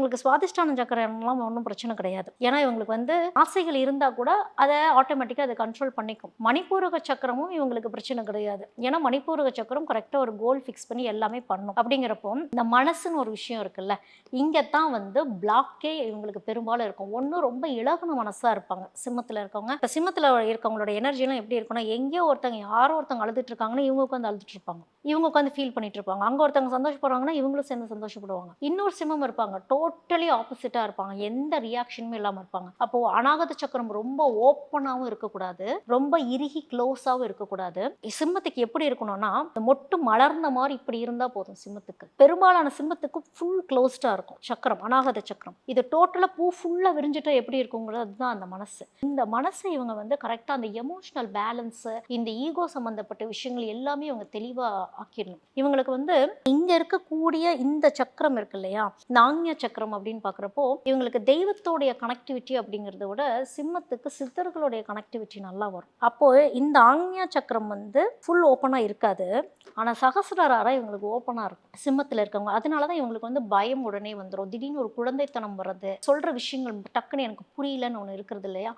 இவங்களுக்கு சுவாதிஷ்டான சக்கரம்லாம் ஒன்றும் பிரச்சனை கிடையாது. ஏன்னா இவங்களுக்கு வந்து ஆசைகள் இருந்தா கூட அதை ஆட்டோமேட்டிக்காக அதை கண்ட்ரோல் பண்ணிக்கும். மணிப்பூரக சக்கரமும் இவங்களுக்கு பிரச்சனை கிடையாது. ஏன்னா மணிப்பூரக சக்கரம் கரெக்டாக ஒரு கோல் ஃபிக்ஸ் பண்ணி எல்லாமே பண்ணும். அப்படிங்கிறப்போ இந்த மனசுன்னு ஒரு விஷயம் இருக்குல்ல, இங்கே தான் வந்து பிளாக்கே இவங்களுக்கு பெரும்பாலும் இருக்கும். ஒன்று ரொம்ப இலகுன மனசாக இருப்பாங்க சிம்மத்தில் இருக்கவங்க. இப்போ சிம்மத்தில் இருக்கவங்களோட எனர்ஜிலாம் எப்படி இருக்குன்னா, எங்கேயோ ஒருத்தங்க யாரோ ஒருத்தங்க அழுதுட்டு இருக்காங்கன்னா இவங்க உட்காந்து அழுதுட்டு இருப்பாங்க, இவங்க உட்காந்து ஃபீல் பண்ணிட்டு இருப்பாங்க. அங்கே ஒருத்தவங்க சந்தோஷப்படுறாங்கன்னா இவங்களும் சேர்ந்து சந்தோஷப்படுவாங்க. இன்னொரு சிம்மம் இருப்பாங்க, டோட்டலி ஆப்போசிட்டாக இருப்பாங்க, எந்த ரியாக்ஷனுமே இல்லாமல் இருப்பாங்க. அப்போ அநாகத சக்கரம் ரொம்ப ஓப்பனாகவும் இருக்கக்கூடாது, ரொம்ப இறுகி க்ளோஸாகவும் இருக்கக்கூடாது. சிம்மத்துக்கு எப்படி இருக்கணும்னா, மொட்டு மலர்ந்த மாதிரி இப்படி இருந்தால் போதும். சிம்மத்துக்கு பெரும்பாலான சிம்மத்துக்கு ஃபுல் க்ளோஸ்டாக இருக்கும் சக்கரம், அநாகத சக்கரம். இது டோட்டலாக பூ ஃபுல்லாக விரிஞ்சிட்டா எப்படி இருக்குங்கிறது தான் அந்த மனசு. இந்த மனசை இவங்க வந்து கரெக்டாக அந்த எமோஷனல் பேலன்ஸு, இந்த ஈகோ சம்மந்தப்பட்ட விஷயங்கள் எல்லாமே இவங்க தெளிவாக ஆக்கிடணும். இவங்களுக்கு வந்து இங்க இருக்கக்கூடிய இந்த சக்கரம் இருக்கு இல்லையா, இந்த ஆக்ஞா சக்கரம் அப்படின்னு பார்க்குறப்போ இவங்களுக்கு தெய்வத்தோடைய கனெக்டிவிட்டி அப்படிங்கிறத விட சிம்மத்துக்கு சித்தர்களுடைய கனெக்டிவிட்டி நல்லா வரும். அப்போ இந்த ஆக்ஞா சக்கரம் வந்து ஃபுல் ஓப்பனாக இருக்காது, ஆனால் சகசிரராரா இவங்களுக்கு ஓப்பனாக இருக்கும் சிம்மத்தில் இருக்கவங்க. அதனால தான் இவங்களுக்கு வந்து பயம் உடனே வந்துடும். திடீர்னு ஒரு குழந்தைத்தனம் வர்றது, சொல்கிற விஷயங்கள் டக்குன்னு எனக்கு புரியலன்னு ஒன்று இருக்கிறது இல்லையா,